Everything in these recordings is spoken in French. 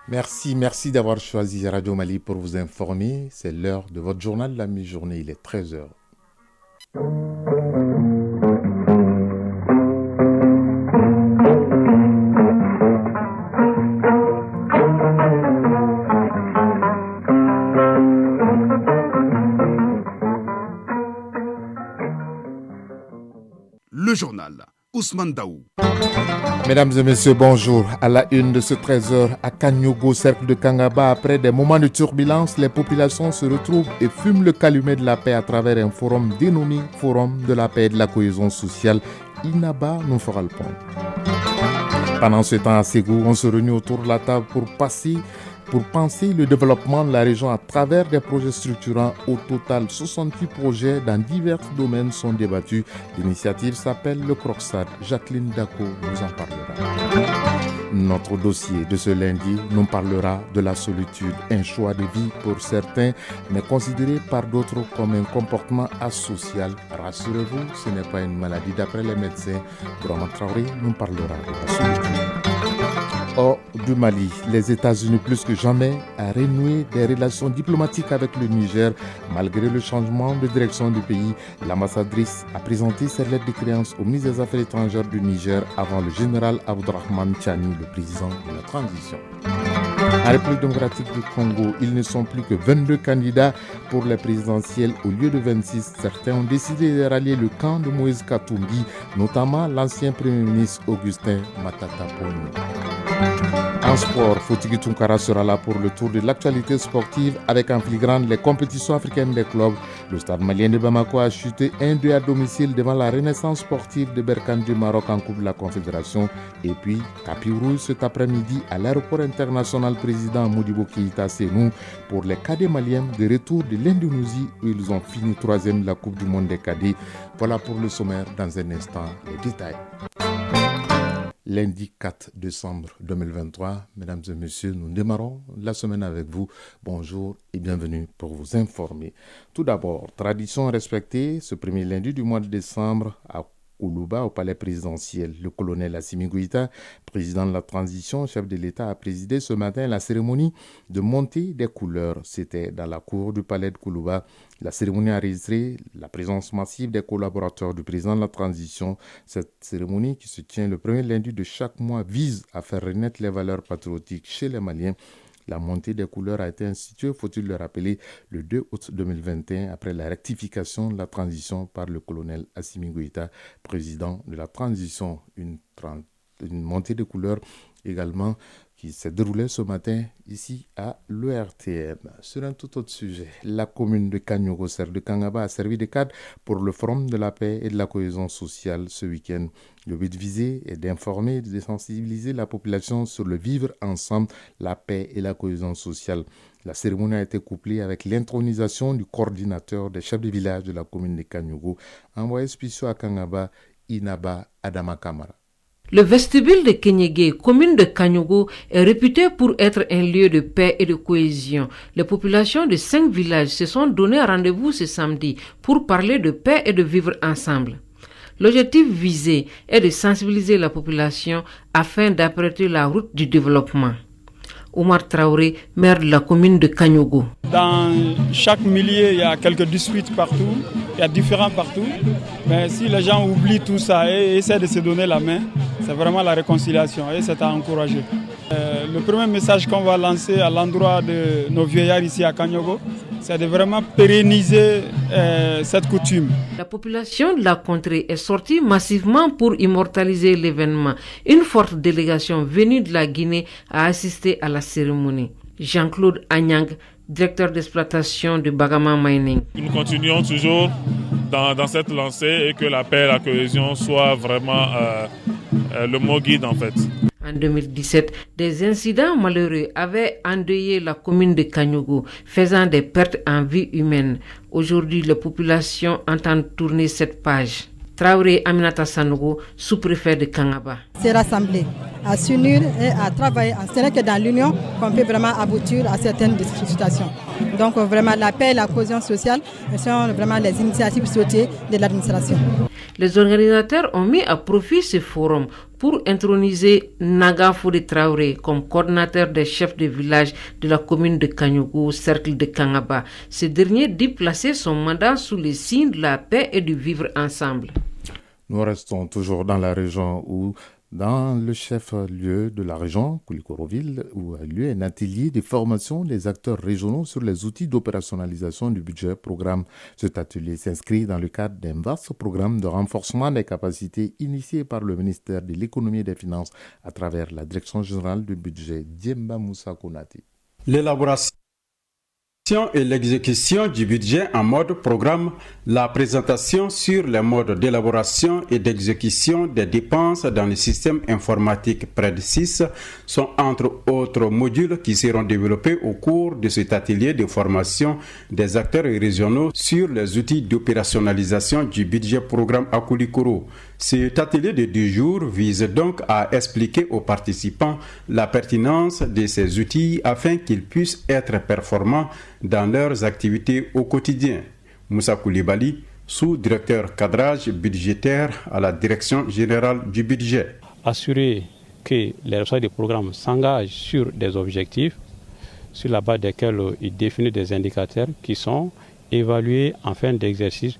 Merci d'avoir choisi Radio Mali pour vous informer. C'est l'heure de votre journal de la mi-journée, il est 13h. Le journal, Ousmane Daou. Mesdames et messieurs, bonjour. À la une de ce 13h, à Kagnogo, cercle de Kangaba, après des moments de turbulence, les populations se retrouvent et fument le calumet de la paix à travers un forum dénommé Forum de la paix et de la cohésion sociale. Inaba nous fera le point. Pendant ce temps à Ségou, on se réunit autour de la table pour penser le développement de la région à travers des projets structurants. Au total, 68 projets dans divers domaines sont débattus. L'initiative s'appelle le Crocsad. Jacqueline Dako nous en parlera. Notre dossier de ce lundi nous parlera de la solitude, un choix de vie pour certains, mais considéré par d'autres comme un comportement asocial. Rassurez-vous, ce n'est pas une maladie d'après les médecins. Brahma Traoré nous parlera de la solitude. Hors du Mali, les États-Unis plus que jamais a renoué des relations diplomatiques avec le Niger. Malgré le changement de direction du pays, l'ambassadrice a présenté ses lettres de créance au ministre des Affaires étrangères du Niger avant le général Abdourahmane Tchani, le président de la transition. En République démocratique du Congo, ils ne sont plus que 22 candidats pour les présidentielles au lieu de 26. Certains ont décidé de rallier le camp de Moïse Katumbi, notamment l'ancien Premier ministre Augustin Matata Ponyo. En sport, Fotigi Tunkara sera là pour le tour de l'actualité sportive avec en filigrane les compétitions africaines des clubs. Le stade malien de Bamako a chuté 1-2 à domicile devant la renaissance sportive de Berkane du Maroc en Coupe de la Confédération. Et puis, tapis rouge cet après-midi à l'aéroport international président Modibo Keïta Sénou pour les cadets maliens de retour de l'Indonésie où ils ont fini 3e de la Coupe du Monde des cadets. Voilà pour le sommaire, dans un instant, les détails. Lundi 4 décembre 2023, mesdames et messieurs, nous démarrons la semaine avec vous. Bonjour et bienvenue pour vous informer. Tout d'abord, tradition respectée, ce premier lundi du mois de décembre à Koulouba, au palais présidentiel. Le colonel Assimi Goïta, président de la transition, chef de l'État, a présidé ce matin la cérémonie de montée des couleurs. C'était dans la cour du palais de Koulouba. La cérémonie a enregistré la présence massive des collaborateurs du président de la transition. Cette cérémonie, qui se tient le premier lundi de chaque mois, vise à faire renaître les valeurs patriotiques chez les Maliens. La montée des couleurs a été instituée, faut-il le rappeler, le 2 août 2021, après la rectification de la transition par le colonel Assimi Goïta, président de la transition. Une montée de couleurs également qui s'est déroulée ce matin ici à l'ERTM. Sur un tout autre sujet, la commune de Kagnogo, cercle de Kangaba, a servi de cadre pour le Forum de la paix et de la cohésion sociale ce week-end. Le but visé est d'informer et de sensibiliser la population sur le vivre ensemble, la paix et la cohésion sociale. La cérémonie a été couplée avec l'intronisation du coordinateur des chefs de village de la commune de Kagnogo, envoyé spécial à Kangaba, Inaba Adama Kamara. Le vestibule de Kenyege, commune de Kagnogo, est réputé pour être un lieu de paix et de cohésion. Les populations de 5 villages se sont donné rendez-vous ce samedi pour parler de paix et de vivre ensemble. L'objectif visé est de sensibiliser la population afin d'apprêter la route du développement. Omar Traoré, maire de la commune de Kagnogo. Dans chaque milieu, il y a quelques disputes partout, il y a différents partout. Mais si les gens oublient tout ça et essaient de se donner la main, c'est vraiment la réconciliation et c'est à encourager. Le premier message qu'on va lancer à l'endroit de nos vieillards ici à Kagnogo, c'est de vraiment pérenniser cette coutume. La population de la contrée est sortie massivement pour immortaliser l'événement. Une forte délégation venue de la Guinée a assisté à la cérémonie. Jean-Claude Agnang, directeur d'exploitation de Bagama Mining. Nous continuons toujours dans cette lancée et que la paix et la cohésion soient vraiment le mot guide en fait. En 2017, des incidents malheureux avaient endeuillé la commune de Kagnogo, faisant des pertes en vie humaine. Aujourd'hui, la population entend tourner cette page. Traoré Aminata Sanogo, sous-préfet de Kangaba. Se rassembler, à s'unir et à travailler. Ce n'est que dans l'union qu'on peut vraiment aboutir à certaines situations. Donc vraiment la paix et la cohésion sociale sont vraiment les initiatives souhaitées de l'administration. Les organisateurs ont mis à profit ce forum pour introniser Naga Fodé Traoré comme coordinateur des chefs de village de la commune de Kagnogo, cercle de Kangaba. Ce dernier dit placer son mandat sous le signe de la paix et du vivre ensemble. Nous restons toujours dans la région où, dans le chef-lieu de la région, Koulikoro-Ville, où a lieu un atelier de formation des acteurs régionaux sur les outils d'opérationnalisation du budget programme. Cet atelier s'inscrit dans le cadre d'un vaste programme de renforcement des capacités initié par le ministère de l'Économie et des Finances à travers la Direction générale du budget, Djemba Moussa Konati. L'élaboration et l'exécution du budget en mode programme, la présentation sur les modes d'élaboration et d'exécution des dépenses dans le système informatique PRED 6 sont entre autres modules qui seront développés au cours de cet atelier de formation des acteurs régionaux sur les outils d'opérationnalisation du budget programme à Koulikoro. Cet atelier de 2 jours vise donc à expliquer aux participants la pertinence de ces outils afin qu'ils puissent être performants dans leurs activités au quotidien. Moussa Koulibaly, sous-directeur cadrage budgétaire à la Direction générale du budget. Assurer que les responsables des programmes s'engagent sur des objectifs sur la base desquels ils définissent des indicateurs qui sont évalués en fin d'exercice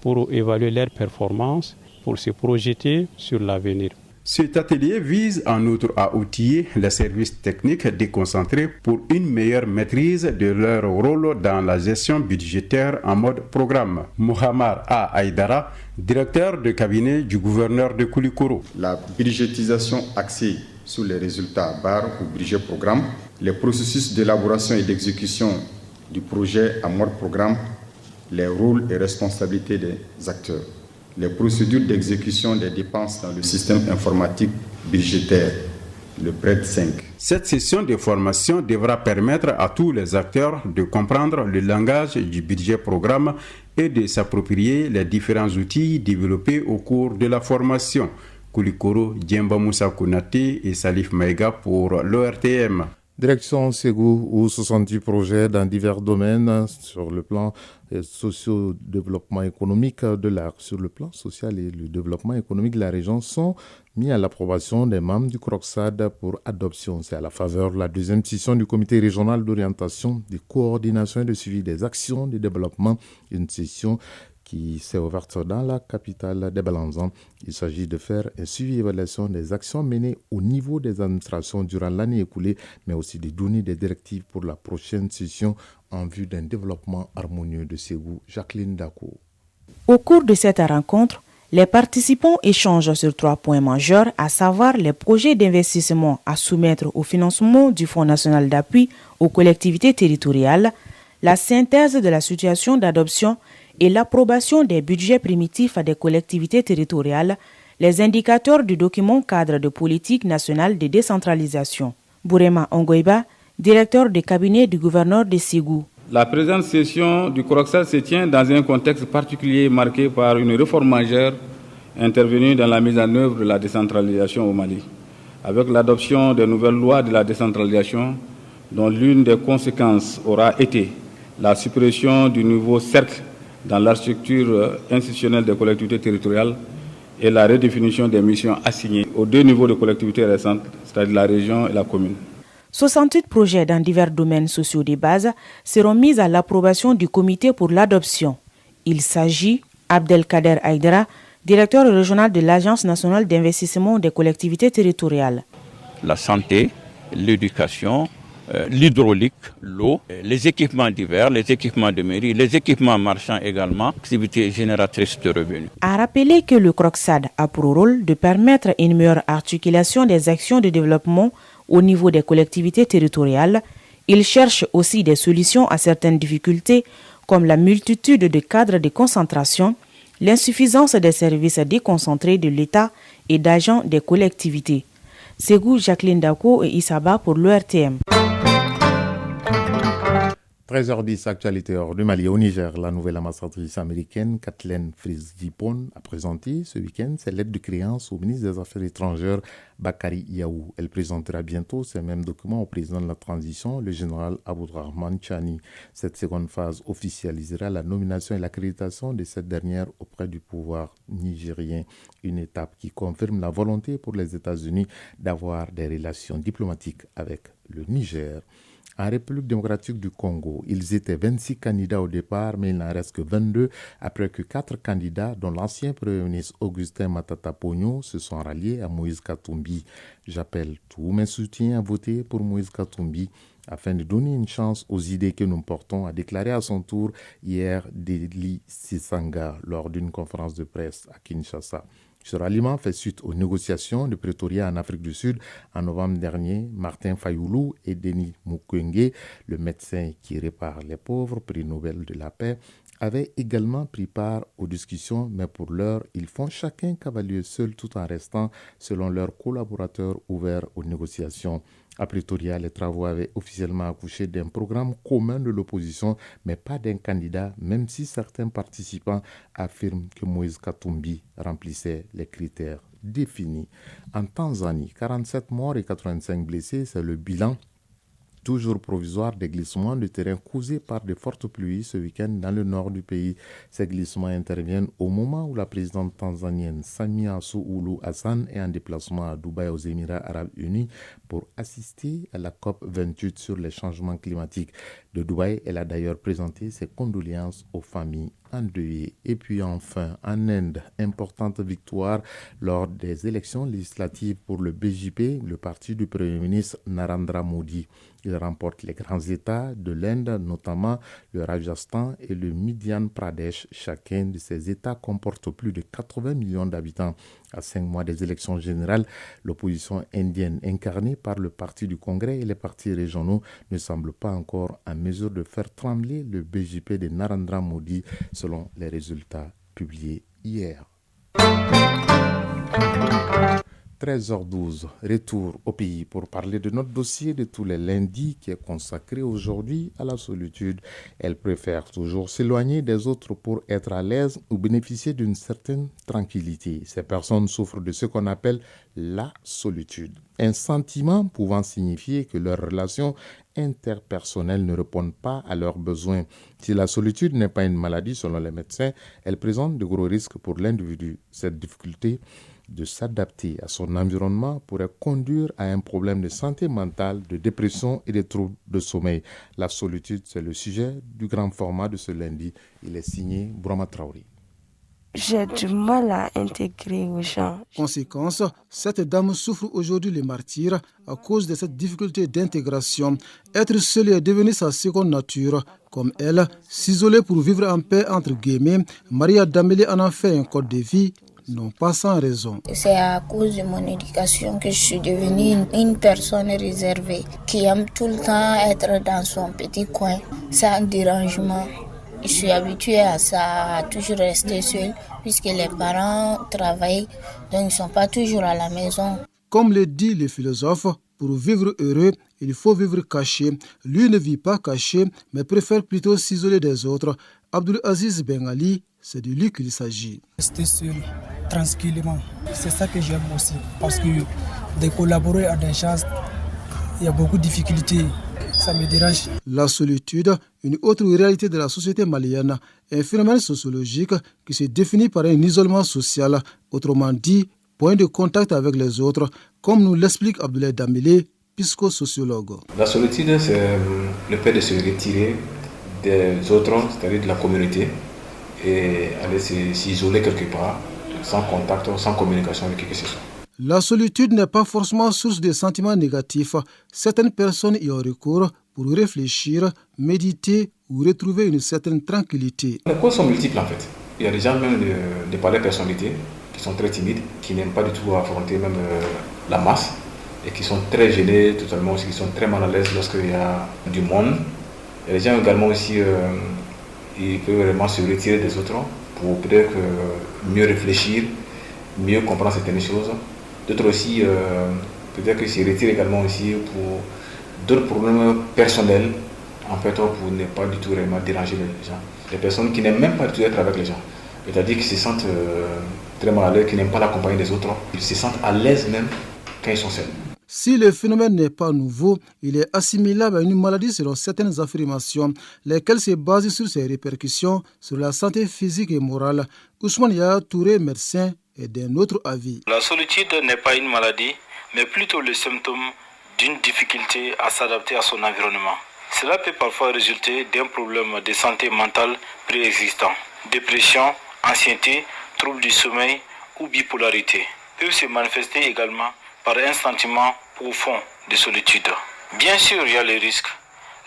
pour évaluer leur performance, pour se projeter sur l'avenir. Cet atelier vise en outre à outiller les services techniques déconcentrés pour une meilleure maîtrise de leur rôle dans la gestion budgétaire en mode programme. Mohamed A. Aïdara, directeur de cabinet du gouverneur de Koulikoro. La budgétisation axée sur les résultats barres ou budget programme, les processus d'élaboration et d'exécution du projet en mode programme, les rôles et responsabilités des acteurs, les procédures d'exécution des dépenses dans le système informatique budgétaire, le PRED 5. Cette session de formation devra permettre à tous les acteurs de comprendre le langage du budget programme et de s'approprier les différents outils développés au cours de la formation. Koulikoro, Djemba Moussa Konate et Salif Maïga pour l'ORTM. Direction Ségou, où 68 projets dans divers domaines sur le plan socio-développement économique de l'art, sur le plan social et le développement économique de la région sont mis à l'approbation des membres du CROCSAD pour adoption. C'est à la faveur de la deuxième session du comité régional d'orientation, de coordination et de suivi des actions de développement, une session qui s'est ouverte dans la capitale des Balanzans. Il s'agit de faire un suivi et évaluation des actions menées au niveau des administrations durant l'année écoulée, mais aussi de donner des directives pour la prochaine session en vue d'un développement harmonieux de Ségou. Jacqueline Dako. Au cours de cette rencontre, les participants échangent sur 3 points majeurs, à savoir les projets d'investissement à soumettre au financement du Fonds national d'appui aux collectivités territoriales, la synthèse de la situation d'adoption et l'approbation des budgets primitifs des collectivités territoriales, les indicateurs du document cadre de politique nationale de décentralisation. Bourema Ongoiba, directeur de cabinet du gouverneur de Ségou. La présente session du CROCSAD se tient dans un contexte particulier marqué par une réforme majeure intervenue dans la mise en œuvre de la décentralisation au Mali, avec l'adoption des nouvelles lois de la décentralisation dont l'une des conséquences aura été la suppression du nouveau cercle dans l'architecture institutionnelle des collectivités territoriales et la redéfinition des missions assignées aux 2 niveaux de collectivités récentes, c'est-à-dire la région et la commune. 68 projets dans divers domaines sociaux de base seront mis à l'approbation du comité pour l'adoption. Il s'agit, Abdelkader Aïdara, directeur régional de l'Agence nationale d'investissement des collectivités territoriales. La santé, l'éducation, l'hydraulique, l'eau, les équipements divers, les équipements de mairie, les équipements marchands également, activités génératrices de revenus. A rappelé que le CROCSAD a pour rôle de permettre une meilleure articulation des actions de développement au niveau des collectivités territoriales. Il cherche aussi des solutions à certaines difficultés comme la multitude de cadres de concentration, l'insuffisance des services déconcentrés de l'État et d'agents des collectivités. Ségou, Jacqueline Dako et Isaba pour l'ORTM. 13h10, actualité hors du Mali. Au Niger, la nouvelle ambassadrice américaine Kathleen Fritz-Dipon a présenté ce week-end ses lettres de créance au ministre des Affaires étrangères Bakari Yaou. Elle présentera bientôt ces mêmes documents au président de la transition, le général Abdourahmane Chani. Cette seconde phase officialisera la nomination et l'accréditation de cette dernière auprès du pouvoir nigérien. Une étape qui confirme la volonté pour les États-Unis d'avoir des relations diplomatiques avec le Niger. En République démocratique du Congo, ils étaient 26 candidats au départ, mais il n'en reste que 22 après que 4 candidats, dont l'ancien Premier ministre Augustin Matata Pogno, se sont ralliés à Moïse Katumbi. J'appelle tous mes soutiens à voter pour Moïse Katumbi afin de donner une chance aux idées que nous portons, a déclaré à son tour hier Deli Sisanga lors d'une conférence de presse à Kinshasa. Ce ralliement fait suite aux négociations de Pretoria en Afrique du Sud en novembre dernier. Martin Fayoulou et Denis Mukwege, le médecin qui répare les pauvres, prix Nobel de la paix, avaient également pris part aux discussions, mais pour l'heure, ils font chacun cavalier seul tout en restant, selon leurs collaborateurs, ouverts aux négociations. À Pretoria, les travaux avaient officiellement accouché d'un programme commun de l'opposition, mais pas d'un candidat, même si certains participants affirment que Moïse Katumbi remplissait les critères définis. En Tanzanie, 47 morts et 85 blessés, c'est le bilan toujours provisoire des glissements de terrain causés par de fortes pluies ce week-end dans le nord du pays. Ces glissements interviennent au moment où la présidente tanzanienne Samia Suluhu Hassan est en déplacement à Dubaï aux Émirats Arabes Unis pour assister à la COP28 sur les changements climatiques. De Dubaï, elle a d'ailleurs présenté ses condoléances aux familles endeuillées. Et puis enfin, en Inde, importante victoire lors des élections législatives pour le BJP, le parti du Premier ministre Narendra Modi. Il remporte les grands États de l'Inde, notamment le Rajasthan et le Madhya Pradesh. Chacun de ces États comporte plus de 80 millions d'habitants. À 5 mois des élections générales, l'opposition indienne incarnée par le Parti du Congrès et les partis régionaux ne semble pas encore en mesure de faire trembler le BJP de Narendra Modi, selon les résultats publiés hier. 13h12, retour au pays pour parler de notre dossier de tous les lundis qui est consacré aujourd'hui à la solitude. Elle préfère toujours s'éloigner des autres pour être à l'aise ou bénéficier d'une certaine tranquillité. Ces personnes souffrent de ce qu'on appelle la solitude. Un sentiment pouvant signifier que leurs relations interpersonnelles ne répondent pas à leurs besoins. Si la solitude n'est pas une maladie selon les médecins, elle présente de gros risques pour l'individu. Cette difficulté de s'adapter à son environnement pourrait conduire à un problème de santé mentale, de dépression et de troubles de sommeil. La solitude, c'est le sujet du grand format de ce lundi. Il est signé Brahma Traoré. J'ai du mal à intégrer aux gens. Conséquence, cette dame souffre aujourd'hui le martyre à cause de cette difficulté d'intégration. Être seule est devenu sa seconde nature. Comme elle, s'isoler pour vivre en paix entre guillemets, Maria Dameli en a fait un code de vie. Non, pas sans raison. C'est à cause de mon éducation que je suis devenue une personne réservée qui aime tout le temps être dans son petit coin, sans dérangement. Je suis habituée à ça, à toujours rester seule, puisque les parents travaillent, donc ils ne sont pas toujours à la maison. Comme le dit le philosophe, pour vivre heureux, il faut vivre caché. Lui ne vit pas caché, mais préfère plutôt s'isoler des autres. Abdul Aziz Ben Ali, c'est de lui qu'il s'agit. Rester seul, tranquillement, c'est ça que j'aime aussi. Parce que de collaborer à des gens, il y a beaucoup de difficultés. Ça me dérange. La solitude, une autre réalité de la société malienne, est un phénomène sociologique qui se définit par un isolement social, autrement dit, point de contact avec les autres, comme nous l'explique Abdoulaye Dameli, psychosociologue. La solitude, c'est le fait de se retirer des autres, c'est-à-dire de la communauté, et aller s'isoler quelque part, sans contact, sans communication avec qui que ce soit. La solitude n'est pas forcément source de sentiments négatifs. Certaines personnes y ont recours pour réfléchir, méditer ou retrouver une certaine tranquillité. Les causes sont multiples en fait. Il y a des gens même de par les personnalités qui sont très timides, qui n'aiment pas du tout affronter même la masse et qui sont très gênés totalement aussi, qui sont très mal à l'aise lorsqu'il y a du monde. Il y a des gens également aussi, ils peuvent vraiment se retirer des autres pour peut-être mieux réfléchir, mieux comprendre certaines choses. D'autres aussi, peut-être qu'ils se retirent également aussi pour d'autres problèmes personnels, en fait pour ne pas du tout vraiment déranger les gens. Des personnes qui n'aiment même pas du tout être avec les gens. C'est-à-dire qu'ils se sentent très mal à l'aise, qui n'aiment pas la compagnie des autres. Ils se sentent à l'aise même quand ils sont seuls. Si le phénomène n'est pas nouveau, il est assimilable à une maladie selon certaines affirmations, lesquelles se basent sur ses répercussions sur la santé physique et morale. Ousmane Yahya Touré, médecin, est d'un autre avis. La solitude n'est pas une maladie, mais plutôt le symptôme d'une difficulté à s'adapter à son environnement. Cela peut parfois résulter d'un problème de santé mentale préexistant. Dépression, anxiété, troubles du sommeil ou bipolarité peuvent se manifester également par un sentiment profond de solitude. Bien sûr, il y a les risques.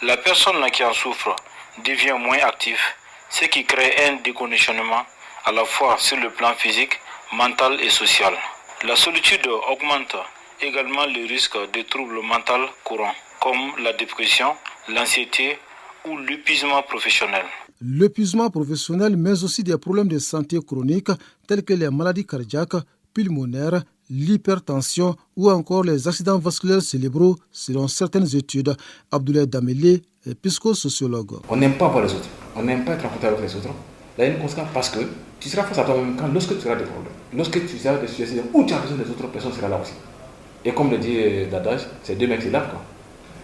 La personne qui en souffre devient moins active, ce qui crée un déconditionnement à la fois sur le plan physique, mental et social. La solitude augmente également le risque de troubles mentaux courants, comme la dépression, l'anxiété ou l'épuisement professionnel. L'épuisement professionnel, mais aussi des problèmes de santé chroniques tels que les maladies cardiaques, pulmonaires, l'hypertension ou encore les accidents vasculaires cérébraux selon certaines études. Abdoulaye Dameli est psychosociologue. On n'aime pas voir les autres, on n'aime pas être rencontré avec les autres. Il y a une conséquence parce que tu seras face à toi-même quand lorsque tu auras des problèmes. Lorsque tu seras des situations où tu as besoin des autres personnes, sera là aussi. Et comme le dit l'adage, c'est deux mecs qui lavent quoi.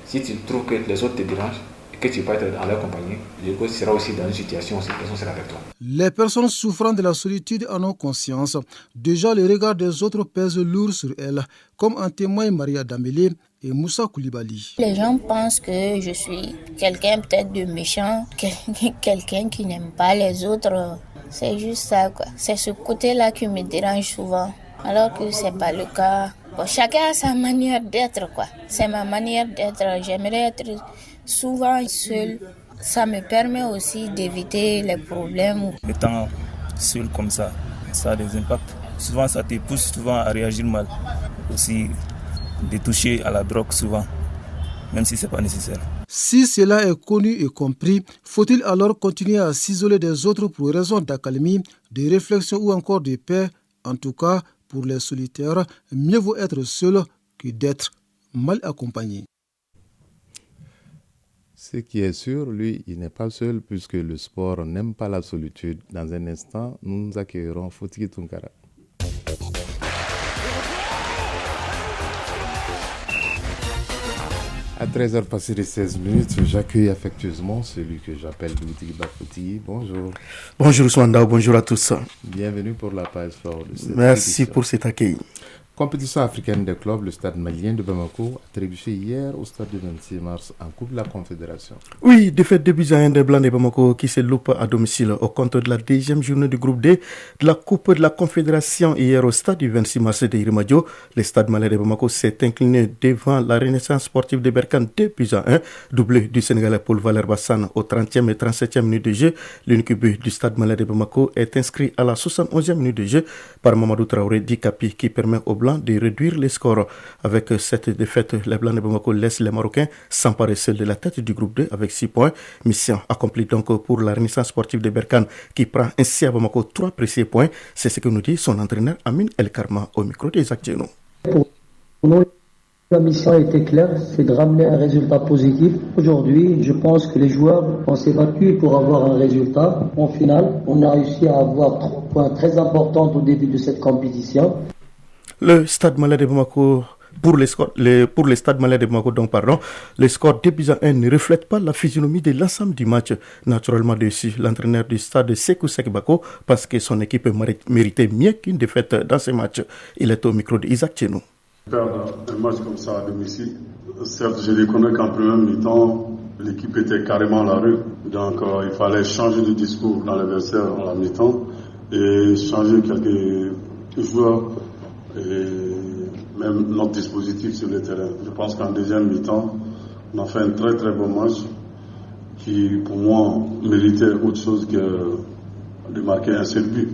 Si tu trouves que les autres te dérangent, que tu peux être en leur compagnie, du coup, tu seras aussi dans une situation où cette personne sera avec toi. Les personnes souffrant de la solitude en ont conscience. Déjà, le regard des autres pèse lourd sur elles, comme en témoigne Maria Dameli et Moussa Koulibaly. Les gens pensent que je suis quelqu'un peut-être de méchant, quelqu'un qui n'aime pas les autres. C'est juste ça, quoi. C'est ce côté-là qui me dérange souvent, alors que c'est pas le cas. Bon, chacun a sa manière d'être, quoi. C'est ma manière d'être. J'aimerais être souvent seul. Ça me permet aussi d'éviter les problèmes. Étant seul comme ça a des impacts. Souvent, ça te pousse souvent à réagir mal. Aussi, de toucher à la drogue souvent, même si ce n'est pas nécessaire. Si cela est connu et compris, faut-il alors continuer à s'isoler des autres pour raison d'accalmie, de réflexion ou encore de paix? En tout cas, pour les solitaires, mieux vaut être seul que d'être mal accompagné. Ce qui est sûr, lui, il n'est pas seul puisque le sport n'aime pas la solitude. Dans un instant, nous accueillerons Fotiki Tunkara. À 13h passé les 16 minutes, j'accueille affectueusement celui que j'appelle Doutigi Bafouti. Bonjour. Bonjour Swanda, bonjour à tous. Bienvenue pour la page sport de cette Merci édition. Pour cet accueil. Compétition africaine des clubs, le stade malien de Bamako a trébuché hier au stade du 26 mars en Coupe de la Confédération. Oui, défaite de buts à 1 des Blancs de Bamako qui se loupe à domicile au compte de la deuxième journée du groupe D de la Coupe de la Confédération hier au stade du 26 mars de Irimadio. Le stade malien de Bamako s'est incliné devant la Renaissance sportive de Berkane 2 buts à 1, doublé du Sénégalais Paul Valère Bassane au 30e et 37e minute de jeu. L'unique but du stade malien de Bamako est inscrit à la 71e minute de jeu par Mamadou Traoré Dikapi qui permet aux Blancs de réduire les scores. Avec cette défaite, les Blancs de Bamako laissent les Marocains s'emparer seuls de la tête du groupe 2 avec 6 points. Mission accomplie donc pour la Renaissance sportive de Berkane qui prend ainsi à Bamako 3 précieux points. C'est ce que nous dit son entraîneur Amin El Karma au micro des Actieno. Pour nous, la mission était claire, c'est de ramener un résultat positif. Aujourd'hui, je pense que les joueurs ont s'est battus pour avoir un résultat. En finale, on a réussi à avoir 3 points très importants au début de cette compétition. Le stade malais de Bamako, pour les stades malais de Bamako, le score 2 buts à 1 ne reflète pas la physionomie de l'ensemble du match. Naturellement dessus, l'entraîneur du stade Sekou Sekbako pense que son équipe méritait mieux qu'une défaite dans ce match. Il est au micro de Isaac Tchenou. Perdre un match comme ça à domicile, certes je reconnais qu'en première mi-temps, l'équipe était carrément à la rue. Donc il fallait changer de discours dans l'adversaire en la mi-temps et changer quelques joueurs et même notre dispositif sur le terrain. Je pense qu'en deuxième mi-temps, on a fait un très très bon match qui pour moi méritait autre chose que de marquer un seul but.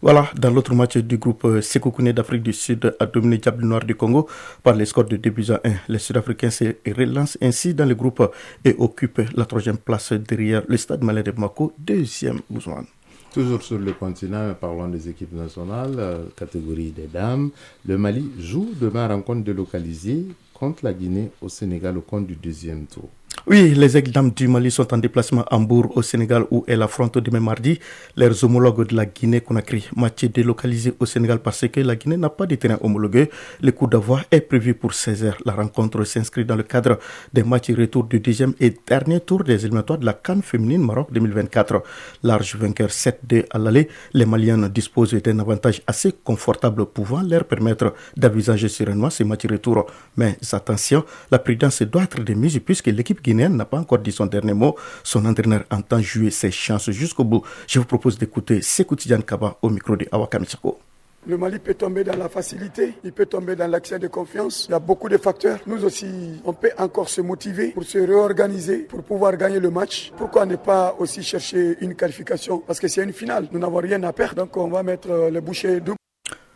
Voilà, dans l'autre match du groupe, Sékou Kouné d'Afrique du Sud a dominé Diable Noir du Congo par les scores de 2 buts à 1. Les Sud-Africains se relancent ainsi dans le groupe et occupent la 3e place derrière le stade malais de Bamako, 2e Ousmane. Toujours sur le continent, parlons des équipes nationales, catégorie des dames. Le Mali joue demain rencontre délocalisée contre la Guinée au Sénégal au compte du 2e tour. Oui, les Aigles dames du Mali sont en déplacement à Mbour au Sénégal où elles affrontent demain mardi leurs homologues de la Guinée-Conakry. Match délocalisé au Sénégal parce que la Guinée n'a pas de terrain homologué. Le coup d'envoi est prévu pour 16h. La rencontre s'inscrit dans le cadre des matchs retour du deuxième et dernier tour des éliminatoires de la CAN féminine Maroc 2024. Large vainqueur 7-2 à l'aller, les Maliennes disposent d'un avantage assez confortable pouvant leur permettre d'envisager sereinement ces matchs retour. Mais attention, la prudence doit être de mise puisque l'équipe guinéenne n'a pas encore dit son dernier mot. Son entraîneur entend jouer ses chances jusqu'au bout. Je vous propose d'écouter Sékou Tidiane Kaba au micro de Awa Kamisako. Le Mali peut tomber dans la facilité, il peut tomber dans l'accès de confiance. Il y a beaucoup de facteurs. Nous aussi, on peut encore se motiver pour se réorganiser, pour pouvoir gagner le match. Pourquoi ne pas aussi chercher une qualification? Parce que c'est une finale, nous n'avons rien à perdre. Donc on va mettre le bouchée double.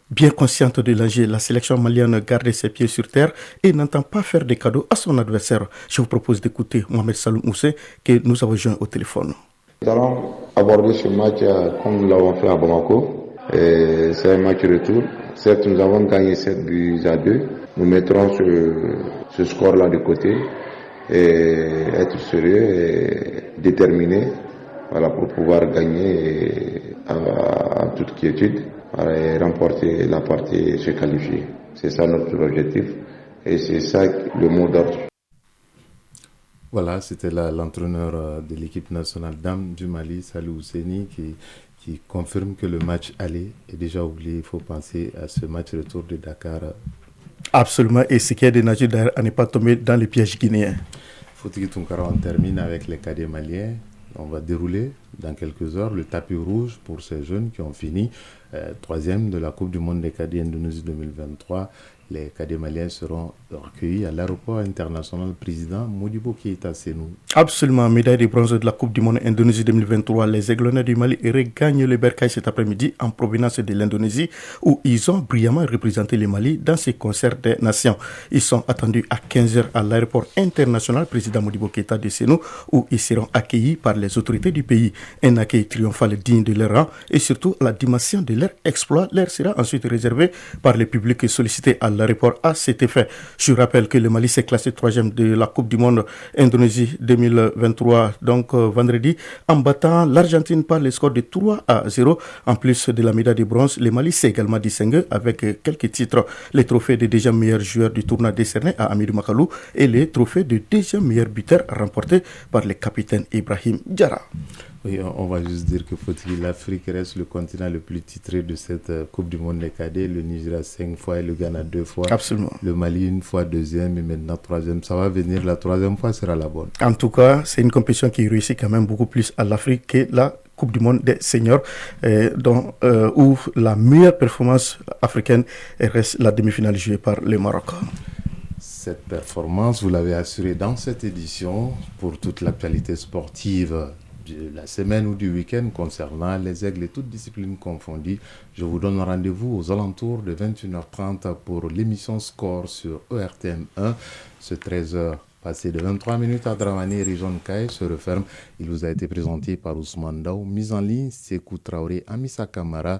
Bien consciente de l'enjeu, la sélection malienne garde ses pieds sur terre et n'entend pas faire des cadeaux à son adversaire. Je vous propose d'écouter Mohamed Saloum Moussé que nous avons joint au téléphone. Nous allons aborder ce match comme nous l'avons fait à Bamako. C'est un match retour. Certes, nous avons gagné 7-2. Nous mettrons ce score-là de côté et être sérieux et déterminé pour pouvoir gagner en toute quiétude. Et remporter la partie et se qualifier. C'est ça notre objectif et c'est ça le mot d'ordre. Voilà, c'était là l'entraîneur de l'équipe nationale dames du Mali, Salou Ouseni, qui confirme que le match aller est déjà oublié. Il faut penser à ce match retour de Dakar. Absolument, et ce qui est de nature d'ailleurs à ne pas tomber dans les pièges guinéens. Faut-il on termine avec les cadets maliens. On va dérouler dans quelques heures le tapis rouge pour ces jeunes qui ont fini troisième de la Coupe du Monde des cadets Indonésie 2023. Les cadets maliens seront recueillis à l'aéroport international président Modibo Keïta Sénou. Absolument, médaille de bronze de la Coupe du Monde Indonésie 2023. Les Aiglonnais du Mali regagnent le bercail cet après-midi en provenance de l'Indonésie où ils ont brillamment représenté le Mali dans ces concerts des nations. Ils sont attendus à 15h à l'aéroport international président Modibo Keïta de Sénou où ils seront accueillis par les autorités du pays. Un accueil triomphal digne de leur rang et surtout la dimension de leur exploit leur sera ensuite réservée par le public sollicité à l'aéroport à cet effet. Je rappelle que le Mali s'est classé 3e de la Coupe du Monde Indonésie 2023, donc vendredi, en battant l'Argentine par le score de 3-0. En plus de la médaille de bronze, le Mali s'est également distingué avec quelques titres. Les trophées de deuxième meilleur joueur du tournoi décerné à Amidou Makalou et les trophées de deuxième meilleur buteur remportés par le capitaine Ibrahim Diarra. Oui, on va juste dire que faut-il, l'Afrique reste le continent le plus titré de cette Coupe du Monde des cadets. Le Nigeria 5 fois et le Ghana 2 fois. Absolument. Le Mali une fois deuxième et maintenant troisième. Ça va venir, la troisième fois sera la bonne. En tout cas, c'est une compétition qui réussit quand même beaucoup plus à l'Afrique que la Coupe du Monde des seniors, où la meilleure performance africaine reste la demi-finale jouée par le Maroc. Cette performance, vous l'avez assurée dans cette édition pour toute l'actualité sportive de la semaine ou du week-end concernant les aigles et toutes disciplines confondues. Je vous donne rendez-vous aux alentours de 21h30 pour l'émission Score sur ERTM1. Ce 13h passé de 23 minutes à Dramani, région Kaye, se referme. Il vous a été présenté par Ousmane Daou. Mise en ligne, Sékou Traoré, Amissa Kamara.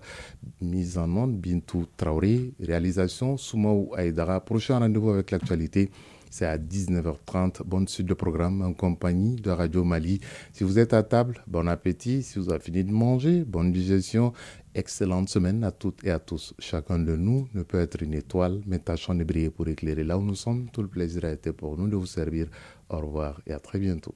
Mise en onde, Bintou Traoré. Réalisation, Soumaou Aïdara. Prochain rendez-vous avec l'actualité, c'est à 19h30. Bonne suite de programme en compagnie de Radio Mali. Si vous êtes à table, bon appétit. Si vous avez fini de manger, bonne digestion. Excellente semaine à toutes et à tous. Chacun de nous ne peut être une étoile, mais tâchons de briller pour éclairer là où nous sommes. Tout le plaisir a été pour nous de vous servir. Au revoir et à très bientôt.